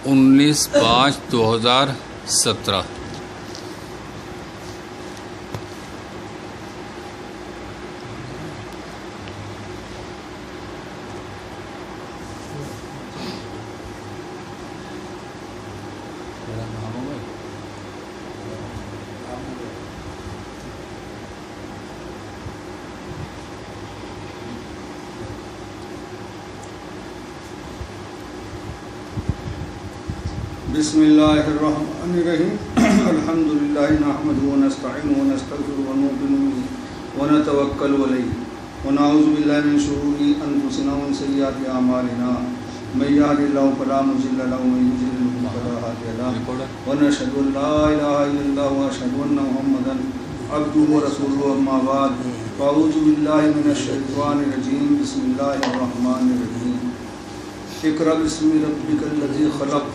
19/5/2017۔ بسم اللہ الرحمن الرحیم الحمد للہ نحمده ونستعینه ونستغفره ونؤمن به ونتوکل علیہ ونعوذ باللہ من شرور انفسنا ومن سیئات اعمالنا من یهد اللہ فلا مضل له ومن یضلل فلا هادی له ونشهد ان لا الہ الا اللہ واشهد ان محمدا عبده ورسوله اما بعد فاعوذ باللہ من الشیطان الرجیم بسم اللہ الرحمن الرحیم اقرأ باسم ربک الذی خلق۔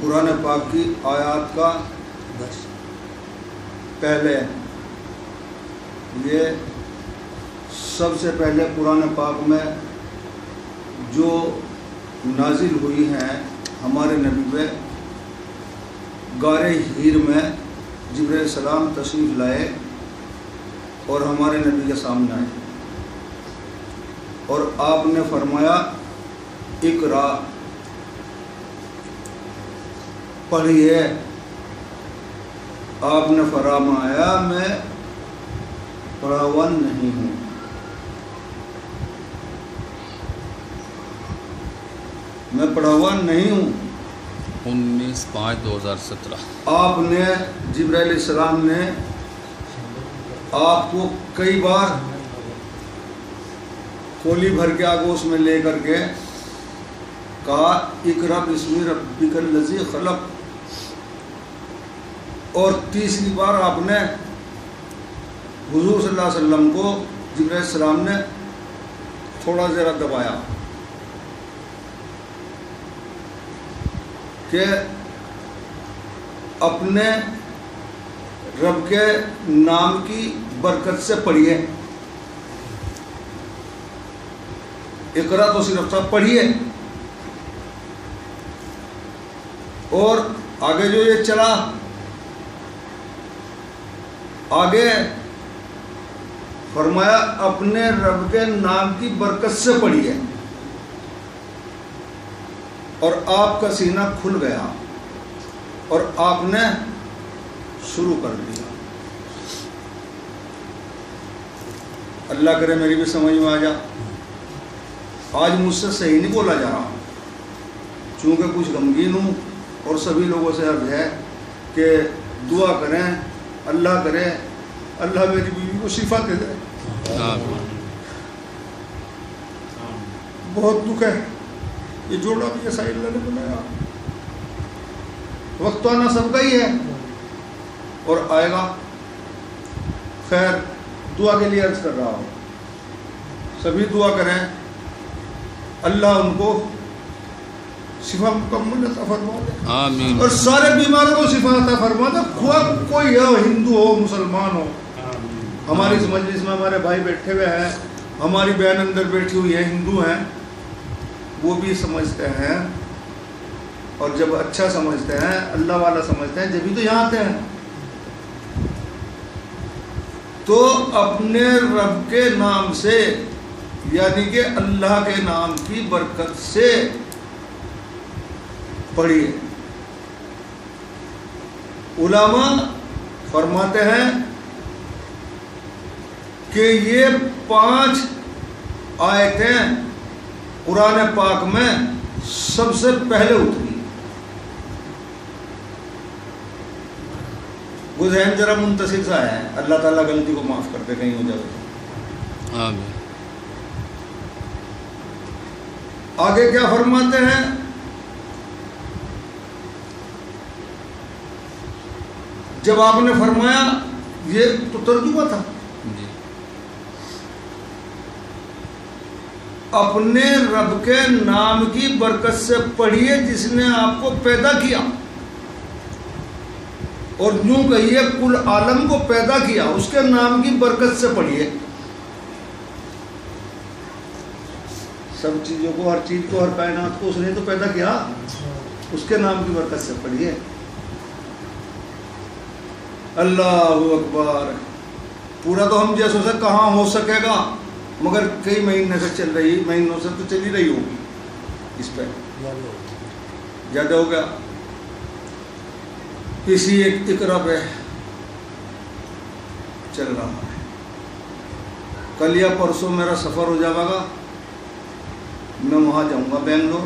قرآن پاک کی آیات کا پہلے یہ سب سے پہلے قرآن پاک میں جو نازل ہوئی ہیں ہمارے نبی پہ غار حیر میں جبرائیل السلام تشریف لائے اور ہمارے نبی کے سامنے آئے اور آپ نے فرمایا اقرا، پڑھیے۔ آپ نے فرمایا میں پڑھا ہوا نہیں ہوں، میں پڑھا ہوا نہیں ہوں۔ 19/5/2017۔ آپ نے جبرائیل السلام نے آپ کو کئی بار کولی بھر کے آگوش میں لے کر کے کہا اقرأ باسم ربک الذی خلق، اور تیسری بار آپ نے حضور صلی اللہ علیہ وسلم کو جبرائیل السلام نے تھوڑا ذرا دبایا کہ اپنے رب کے نام کی برکت سے پڑھیے۔ اقرأ تو صرف تھا پڑھیے، اور آگے جو یہ چلا آگے فرمایا اپنے رب کے نام کی برکت سے پڑھیے، اور آپ کا سینہ کھل گیا اور آپ نے شروع کر دیا۔ اللہ کرے میری بھی سمجھ میں آ جا۔ آج مجھ سے صحیح نہیں بولا جا رہا، چونکہ کچھ غمگین ہوں، اور سبھی لوگوں سے عرض ہے کہ دعا کریں، اللہ کرے اللہ میری بیوی کو شفا دے دے۔ بہت دکھ ہے، یہ جوڑا بھی ایسا اللہ نے بنایا، وقت تو آنا سب کا ہی ہے اور آئے گا۔ خیر دعا کے لیے عرض کر رہا ہوں، سبھی دعا کریں اللہ ان کو شفا مکمل عطا فرما دے، آمین، اور سارے بیماروں کو شفا عطا فرما دے، خواہ کوئی ہو، ہندو ہو مسلمان ہو۔ ہماری اس مجلس میں ہمارے بھائی بیٹھے ہوئے ہیں، ہماری بہن اندر بیٹھی ہوئی ہے، ہندو ہیں، وہ بھی سمجھتے ہیں، اور جب اچھا سمجھتے ہیں اللہ والا سمجھتے ہیں جبھی تو یہاں آتے ہیں۔ تو اپنے رب کے نام سے یعنی کہ اللہ کے نام کی برکت سے پڑھیے۔ علماء فرماتے ہیں کہ یہ 5 آیتیں قرآن پاک میں سب سے پہلے اتری۔ وہ ذہن ذرا منتصر سا ہے، اللہ تعالیٰ غلطی کو معاف کر دے کہیں ہو جائے تو۔ آمین۔ آگے کیا فرماتے ہیں؟ جب آپ نے فرمایا، یہ تو ترجمہ تھا، جی، اپنے رب کے نام کی برکت سے پڑھیے جس نے آپ کو پیدا کیا، اور یوں کہیے کل عالم کو پیدا کیا، اس کے نام کی برکت سے پڑھیے۔ سب چیزوں کو، ہر چیز کو، ہر کائنات کو اس نے تو پیدا کیا، اس کے نام کی برکت سے پڑھیے اللہ اکبر۔ پورا تو ہم جیسوں سے کہاں ہو سکے گا، مگر کئی مہینے سے چل رہی، مہینوں سے تو چل ہی رہی ہوگی، اس پہ زیادہ ہو گیا۔ اسی ایک اقرا پہ چل رہا ہے۔ کل یا پرسوں میرا سفر ہو جائے گا، میں وہاں جاؤں گا بنگلور،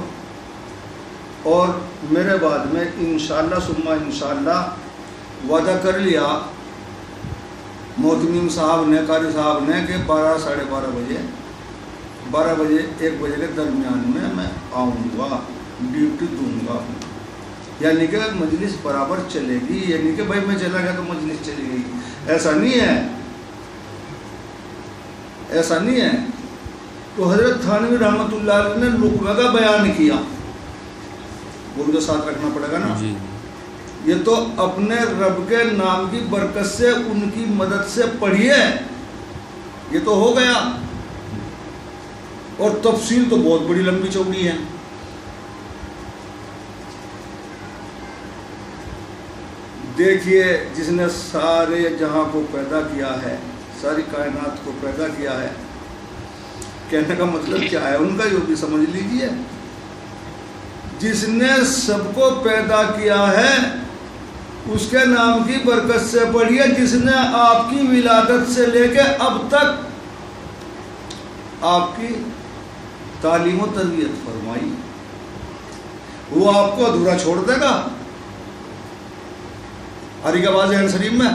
اور میرے بعد میں انشاءاللہ ثم انشاءاللہ وعدہ کر لیا محتمیم صاحب نے، قاری صاحب نے، کہ 12 ساڑھے 12 بجے 12 بجے 1 بجے کے درمیان میں آؤں گا، ڈیوٹی دوں گا، یعنی کہ مجلس برابر چلے گی، یعنی کہ بھائی میں چلا گیا تو مجلس چلی گئی، ایسا نہیں ہے، ایسا نہیں ہے۔ تو حضرت تھانوی رحمۃ اللہ علیہ نے لقمہ کا بیان کیا، وہ تو ساتھ رکھنا پڑے گا نا جی یہ تو اپنے رب کے نام کی برکت سے، ان کی مدد سے پڑھیے، یہ تو ہو گیا۔ اور تفصیل تو بہت بڑی لمبی چوڑی ہے۔ دیکھیے جس نے سارے جہاں کو پیدا کیا ہے، ساری کائنات کو پیدا کیا ہے، کہنے کا مطلب کیا ہے ان کا، یہ بھی سمجھ لیجئے۔ جس نے سب کو پیدا کیا ہے اس کے نام کی برکت سے پڑھیے، جس نے آپ کی ولادت سے لے کے اب تک آپ کی تعلیم و تربیت فرمائی، وہ آپ کو ادھورا چھوڑ دے گا؟ ہری کا باز ہے شریف میں،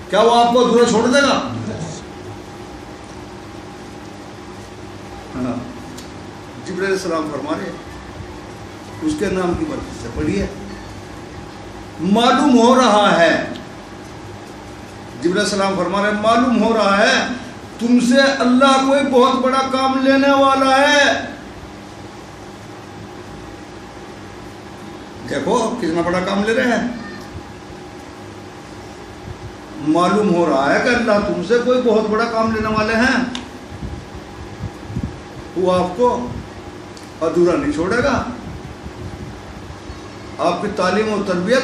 کیا وہ آپ کو ادھورا چھوڑ دے گا؟ جبرائیل علیہ السلام فرما رہے اس کے نام کی برکت سے پڑھیے۔ معلوم ہو رہا ہے، جبرائیل علیہ السلام فرما رہے معلوم ہو رہا ہے تم سے اللہ کوئی بہت بڑا کام لینے والا ہے۔ دیکھو کتنا بڑا کام لے رہے ہیں۔ معلوم ہو رہا ہے کہ اللہ تم سے کوئی بہت بڑا کام لینے والے ہیں، وہ آپ کو ادھورا نہیں چھوڑے گا۔ آپ کی تعلیم و تربیت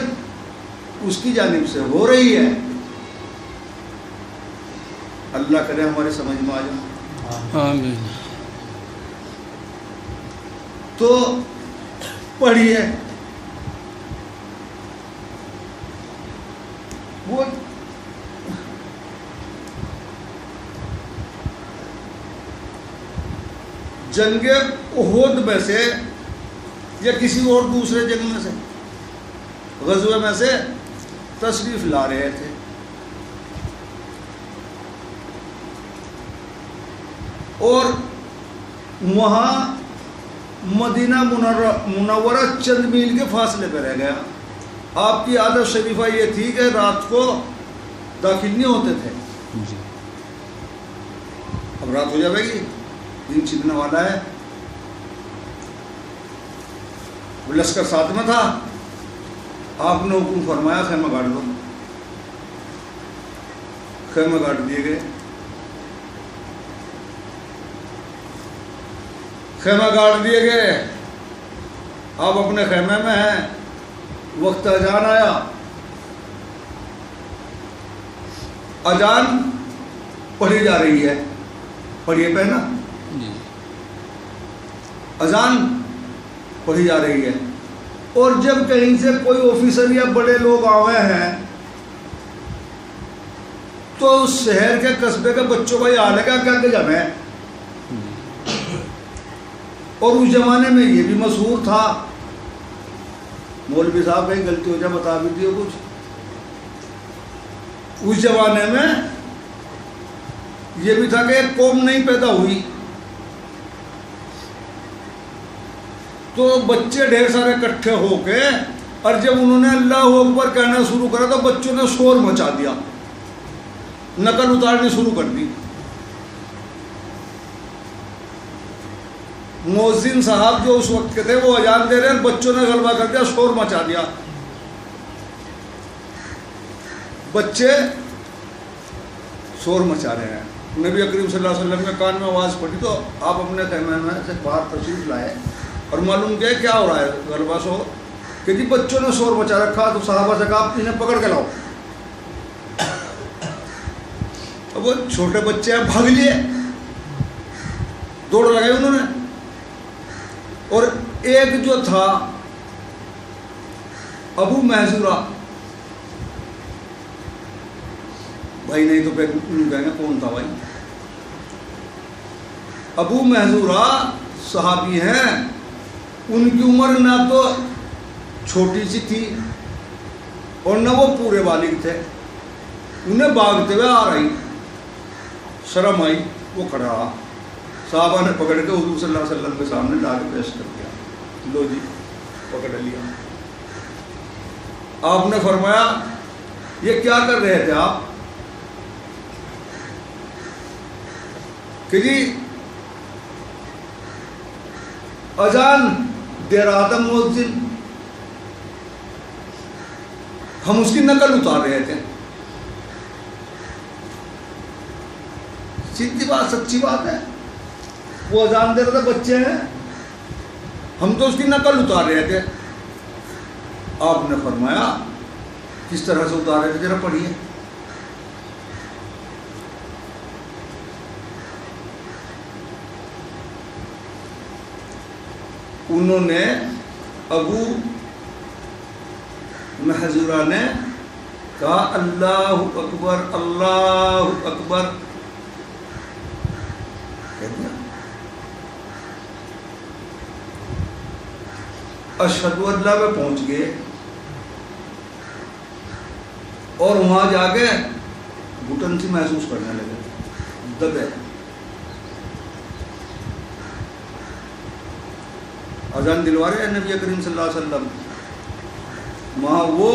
اس کی جانب سے ہو رہی ہے۔ اللہ کرے ہمارے سمجھ میں آ جائے۔ آمین۔ تو پڑھیے، وہ جنگ احد میں سے یا کسی اور دوسرے جنگ میں سے، غزوے میں سے تشریف لا رہے تھے، اور وہاں مدینہ منورہ چند میل کے فاصلے پہ رہ گیا۔ آپ کی عادت شریفہ یہ تھی کہ رات کو داخل نہیں ہوتے تھے۔ جی اب رات ہو جائے گی، دن چھپنے والا ہے۔ لشکر ساتھ میں تھا، آپ نے حکم فرمایا خیمہ گاڑ دو، خیمہ گاڑ دیے گئے۔ خیمہ گاڑ دیے گئے، آپ اپنے خیمے میں ہیں، وقت اذان آیا، اذان پڑھی جا رہی ہے، پڑھیے پہنا، جی اذان پڑھی جا رہی ہے، اور جب کہیں سے کوئی آفیسر یا بڑے لوگ آئے ہیں تو اس شہر کے قصبے کے بچوں کا یہ حال ہے کہ کیا جانا ہے۔ اور اس زمانے میں یہ بھی مشہور تھا، مولوی صاحب کہیں غلطی ہو جائے بتا بھی دیو کچھ، اس زمانے میں یہ بھی تھا کہ ایک قوم نہیں پیدا ہوئی تو بچے ڈھیر سارے اکٹھے ہو کے، اور جب انہوں نے اللہ اکبر کہنا شروع کرا تو بچوں نے شور مچا دیا، نقل اتارنی شروع کر دی۔ مؤذن صاحب جو اس وقت کے تھے وہ اذان دے رہے ہیں، بچوں نے غلبہ کر دیا، شور مچا دیا۔ بچے شور مچا رہے ہیں، نبی کریم صلی اللہ علیہ وسلم کے کان میں آواز پڑی تو آپ اپنے خیمے میں سے باہر تشریف لائے اور معلوم کیا ہو رہا ہے غلبہ شور کہ جی بچوں نے شور مچا رکھا. تو صحابہ سے کہا انہیں پکڑ کے لاؤ. اب وہ چھوٹے بچے ہیں, بھاگ لیے, دوڑ لگائی انہوں نے. اور ایک جو تھا ابو محذورہ, بھائی نہیں تو پھر کہیں گے کون تھا بھائی, ابو محذورہ صحابی ہیں, ان کی عمر نہ تو چھوٹی سی تھی اور نہ وہ پورے بالغ تھے. انہیں بھاگتے ہوئے آ رہی, شرم آئی, وہ کھڑا رہا. صحابہ نے پکڑ کے حضور صلی اللہ علیہ وسلم کے سامنے لا کے پیش کر دیا, لو جی پکڑ لیا. آپ نے فرمایا یہ کیا کر رہے تھے آپ؟ کہ جی اذان دے رہا تھا مؤذن, ہم اس کی نقل اتار رہے تھے. سیدھی بات, سچی بات ہے. وہ اذان دے رہے تھے, بچے ہیں, ہم تو اس کی نقل اتار رہے تھے. آپ نے فرمایا کس طرح سے اتارے تھے ذرا پڑھیے. انہوں نے ابو محذورہ نے کہا اللہ اکبر اللہ اکبر, اشہد اللہ میں پہنچ گئے اور وہاں جا کے گھٹن سی محسوس کرنے لگے, دبے. اذان دلوا رہے ہیں نبی کریم صلی اللہ علیہ وسلم, وہاں وہ